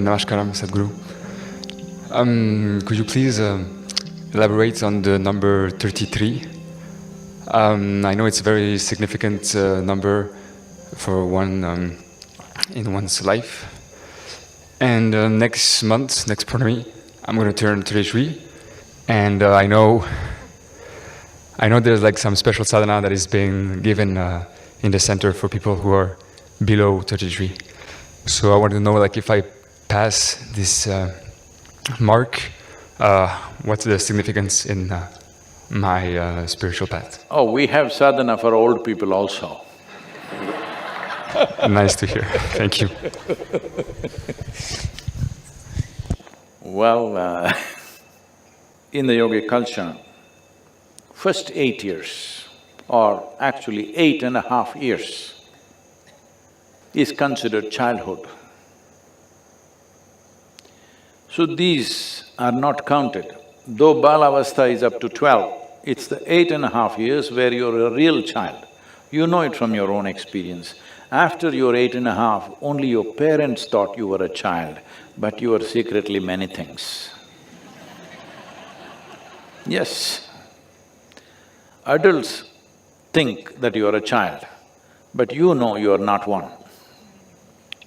Namaskaram, Sadhguru. Could you please elaborate on the number 33? I know it's a very significant number for one in one's life. And next month, next Purnami, I'm going to turn 33. And I know there's like some special sadhana that is being given in the center for people who are below 33. So I want to know, like, if I pass this mark, what's the significance in my spiritual path? Oh, we have sadhana for old people also. Nice to hear. Thank you. Well, in the yogic culture, first 8 years, or actually 8.5 years, is considered childhood. So these are not counted. Though Balavastha is up to 12, it's the 8.5 years where you're a real child. You know it from your own experience. After you're 8.5, only your parents thought you were a child, but you were secretly many things. Yes. Adults think that you are a child, but you know you are not one.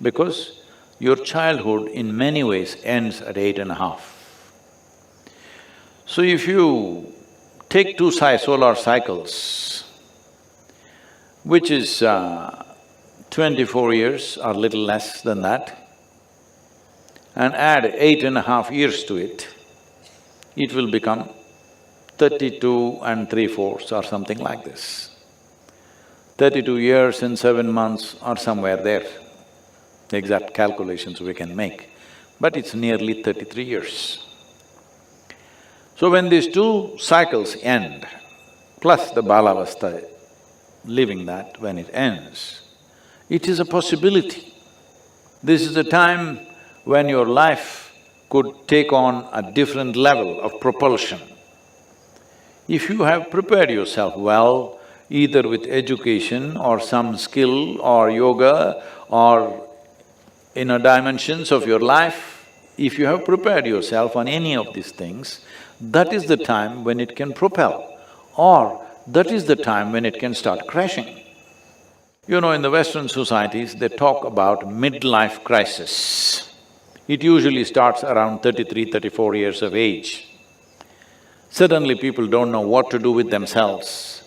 Because your childhood in many ways ends at 8.5. So if you take two solar cycles, which is 24 years or little less than that, and add 8.5 years to it, it will become 32 and 3/4 or something like this. 32 years and 7 months or somewhere there. The exact calculations we can make, but it's nearly 33 years. So when these two cycles end, plus the Balavastha, living that when it ends, it is a possibility. This is a time when your life could take on a different level of propulsion. If you have prepared yourself well, either with education or some skill or yoga or inner dimensions of your life, if you have prepared yourself on any of these things, that is the time when it can propel, or that is the time when it can start crashing. You know, in the Western societies, they talk about midlife crisis. It usually starts around 33, 34 years of age. Suddenly people don't know what to do with themselves,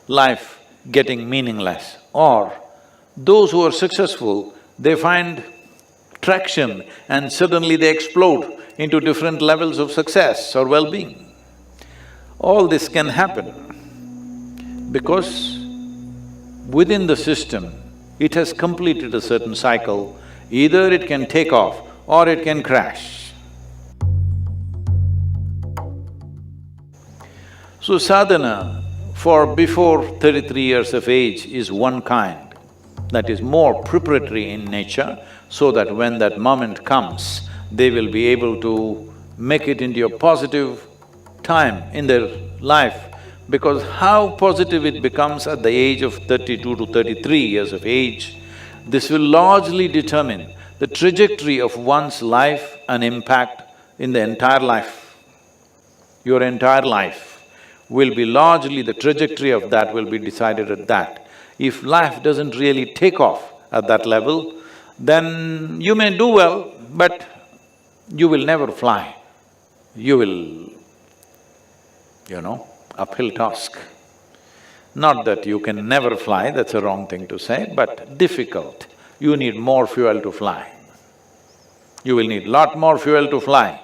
life getting meaningless. Or those who are successful, they find traction and suddenly they explode into different levels of success or well-being. All this can happen because within the system, it has completed a certain cycle. Either it can take off or it can crash. So sadhana for before 33 years of age is one kind, that is more preparatory in nature, so that when that moment comes, they will be able to make it into a positive time in their life. Because how positive it becomes at the age of 32 to 33 years of age, this will largely determine the trajectory of one's life and impact in the entire life. Your entire life will be largely… the trajectory of that will be decided at that. If life doesn't really take off at that level, then you may do well, but you will never fly. You will, uphill task. Not that you can never fly, that's a wrong thing to say, but difficult. You need more fuel to fly. You will need lot more fuel to fly.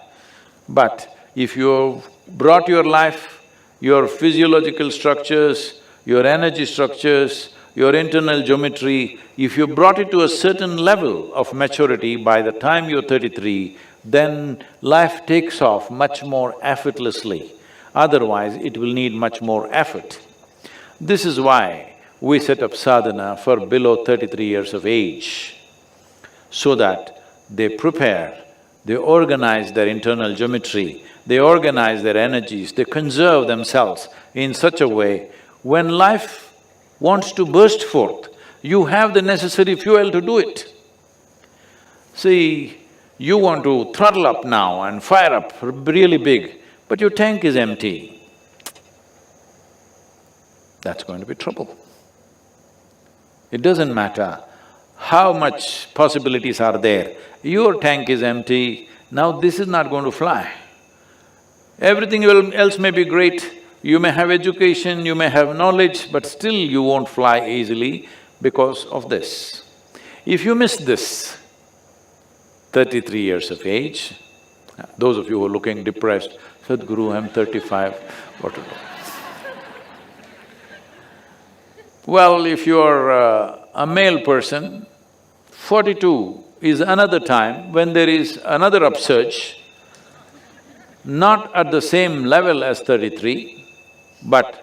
But if you've brought your life, your physiological structures, your energy structures, your internal geometry, if you brought it to a certain level of maturity by the time you're 33, then life takes off much more effortlessly. Otherwise, it will need much more effort. This is why we set up sadhana for below 33 years of age, so that they prepare, they organize their internal geometry, they organize their energies, they conserve themselves in such a way, when life wants to burst forth, you have the necessary fuel to do it. See, You want to throttle up now and fire up really big, but your tank is empty. That's going to be trouble. It doesn't matter how much possibilities are there, your tank is empty, now this is not going to fly. Everything else may be great, you may have education, you may have knowledge, but still you won't fly easily because of this. If you miss this, 33 years of age, those of you who are looking depressed, Sadhguru, I'm 35, what to do? Well, if you're a male person, 42 is another time when there is another upsurge, not at the same level as 33, but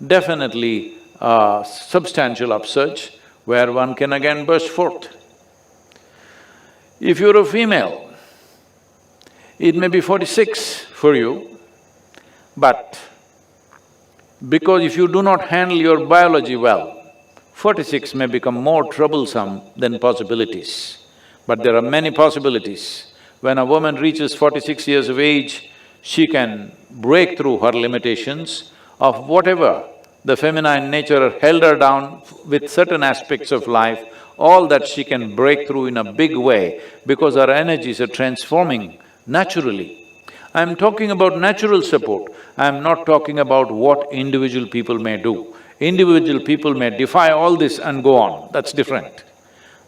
definitely a substantial upsurge where one can again burst forth. If you're a female, it may be 46 for you, but because if you do not handle your biology well, 46 may become more troublesome than possibilities. But there are many possibilities. When a woman reaches 46 years of age, she can break through her limitations of whatever the feminine nature held her down with certain aspects of life, all that she can break through in a big way because her energies are transforming naturally. I'm talking about natural support, I'm not talking about what individual people may do. Individual people may defy all this and go on, that's different.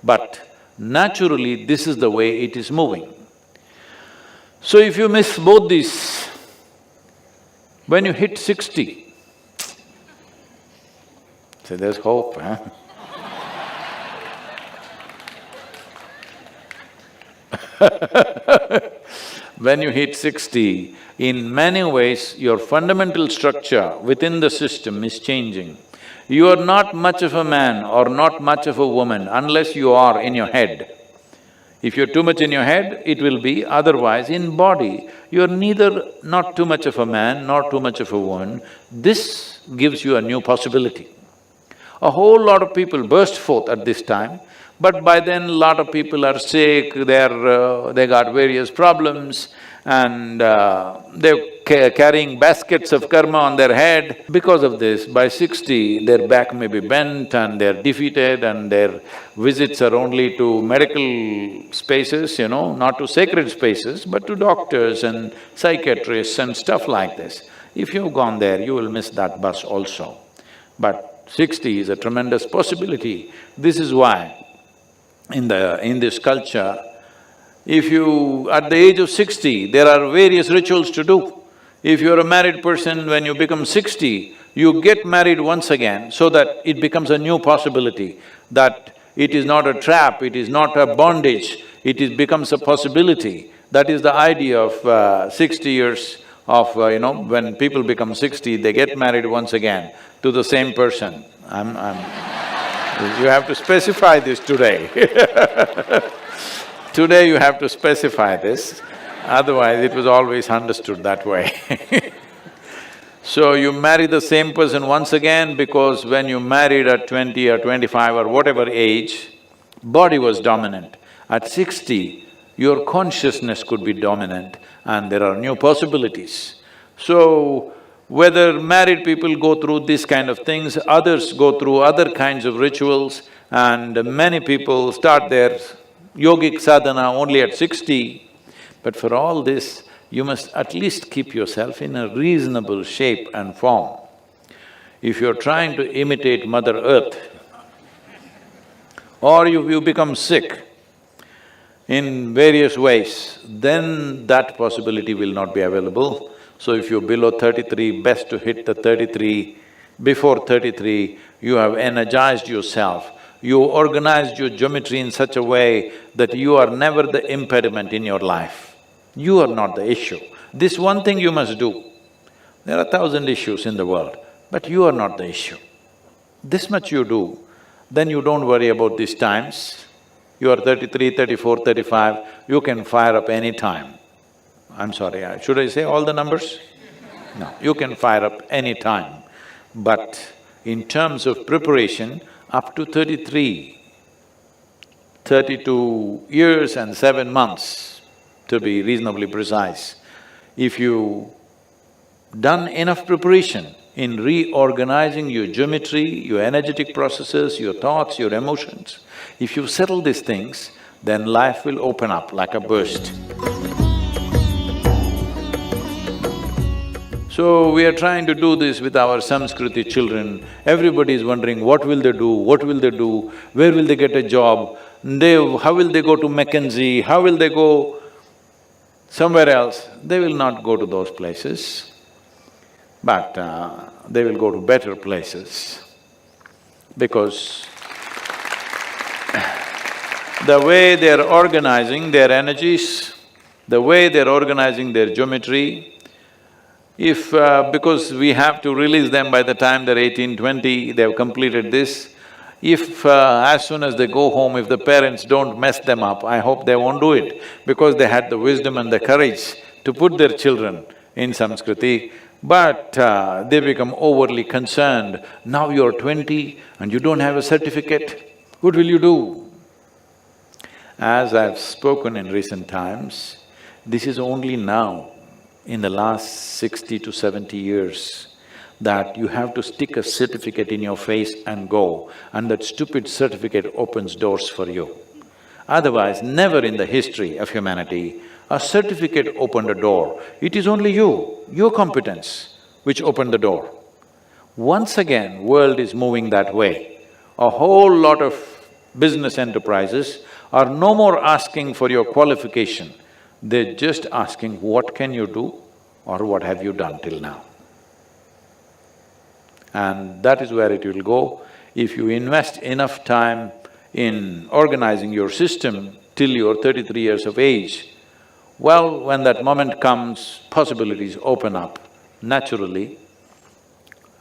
But naturally, this is the way it is moving. So if you miss both these, when you hit 60, say there's hope, huh? When you hit 60, in many ways, your fundamental structure within the system is changing. You are not much of a man or not much of a woman unless you are in your head. If you're too much in your head, it will be, otherwise in body, you're neither not too much of a man nor too much of a woman. This gives you a new possibility. A whole lot of people burst forth at this time, but by then a lot of people are sick, they got various problems and they're carrying baskets of karma on their head. Because of this, by 60, their back may be bent and they're defeated and their visits are only to medical spaces, not to sacred spaces, but to doctors and psychiatrists and stuff like this. If you've gone there, you will miss that bus also. But 60 is a tremendous possibility. This is why in this culture, if you… at the age of 60, there are various rituals to do. If you're a married person, when you become 60, you get married once again so that it becomes a new possibility, that it is not a trap, it is not a bondage, becomes a possibility. That is the idea of 60 years of, when people become 60, they get married once again to the same person. You have to specify this today. Today you have to specify this, otherwise it was always understood that way. So you marry the same person once again because when you married at 20 or 25 or whatever age, body was dominant. At 60, your consciousness could be dominant and there are new possibilities. So, whether married people go through these kind of things, others go through other kinds of rituals, and many people start their yogic sadhana only at 60. But for all this, you must at least keep yourself in a reasonable shape and form. If you're trying to imitate Mother Earth, or you become sick in various ways, then that possibility will not be available. So if you're below 33, best to hit the 33. Before 33, you have energized yourself, you organized your geometry in such a way that you are never the impediment in your life. You are not the issue. This one thing you must do. There are 1,000 issues in the world, but you are not the issue. This much you do, then you don't worry about these times. You are 33, 34, 35, you can fire up any time. I'm sorry, should I say all the numbers? No, you can fire up any time. But in terms of preparation, up to 33, 32 years and 7 months, to be reasonably precise. If you done enough preparation in reorganizing your geometry, your energetic processes, your thoughts, your emotions, if you settle these things, then life will open up like a burst. So, we are trying to do this with our Samskriti children. Everybody is wondering, what will they do, what will they do, where will they get a job, how will they go to McKinsey, how will they go somewhere else? They will not go to those places, but they will go to better places. Because the way they're organizing their energies, the way they're organizing their geometry, if… because we have to release them by the time they're 18, 20, they've completed this, if as soon as they go home, if the parents don't mess them up, I hope they won't do it, because they had the wisdom and the courage to put their children in Samskriti, but they become overly concerned. Now you're 20 and you don't have a certificate, what will you do? As I've spoken in recent times, this is only now, in the last 60 to 70 years, that you have to stick a certificate in your face and go, and that stupid certificate opens doors for you. Otherwise, never in the history of humanity, a certificate opened a door. It is only you, your competence, which opened the door. Once again, world is moving that way. A whole lot of business enterprises are no more asking for your qualification, they're just asking what can you do or what have you done till now. And that is where it will go. If you invest enough time in organizing your system till you're 33 years of age, well, when that moment comes, possibilities open up naturally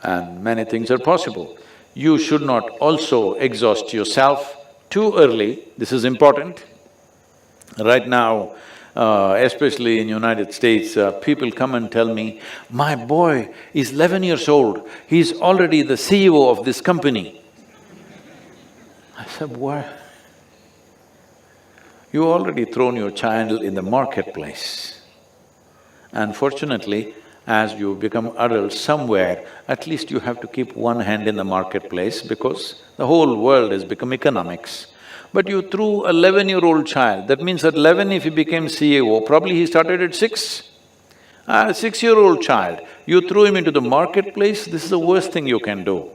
and many things are possible. You should not also exhaust yourself too early, this is important. Right now, especially in United States, people come and tell me, my boy is 11 years old, he's already the CEO of this company. I said, what? You already thrown your child in the marketplace. Unfortunately, as you become adults somewhere, at least you have to keep one hand in the marketplace because the whole world has become economics. But you threw a 11-year-old child, that means at 11 if he became CEO, probably he started at 6. A 6-year-old child, you threw him into the marketplace, this is the worst thing you can do.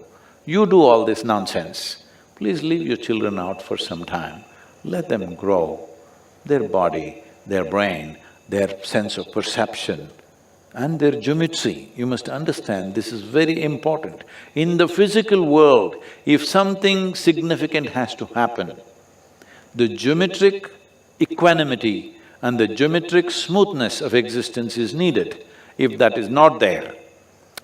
You do all this nonsense. Please leave your children out for some time, let them grow, their body, their brain, their sense of perception and their geometry. You must understand, this is very important. In the physical world, if something significant has to happen, the geometric equanimity and the geometric smoothness of existence is needed. If that is not there,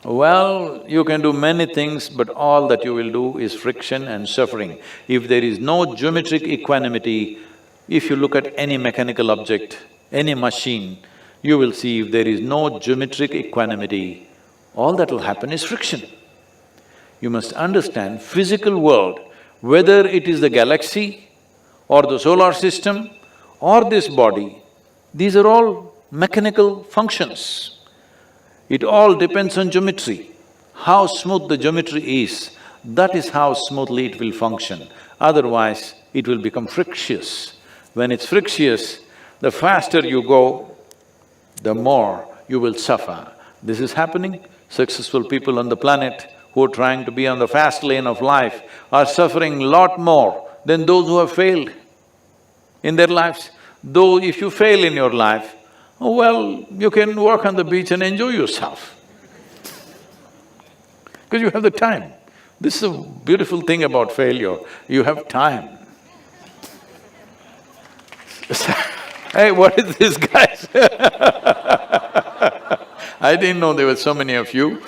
well, you can do many things, but all that you will do is friction and suffering. If there is no geometric equanimity, if you look at any mechanical object, any machine, you will see if there is no geometric equanimity, all that will happen is friction. You must understand, physical world, whether it is the galaxy or the solar system or this body, these are all mechanical functions. It all depends on geometry. How smooth the geometry is, that is how smoothly it will function. Otherwise, it will become frictious. When it's frictious, the faster you go, the more you will suffer. This is happening. Successful people on the planet who are trying to be on the fast lane of life are suffering a lot more than those who have failed in their lives. Though if you fail in your life, oh well, you can walk on the beach and enjoy yourself because you have the time. This is a beautiful thing about failure, you have time. Hey, what is this, guys? I didn't know there were so many of you.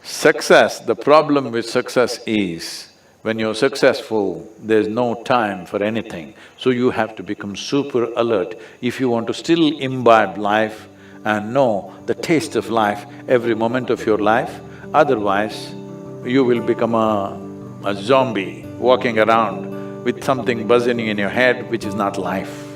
Success, the problem with success is, when you're successful, there's no time for anything. So you have to become super alert if you want to still imbibe life and know the taste of life every moment of your life. Otherwise, you will become a zombie walking around with something buzzing in your head which is not life.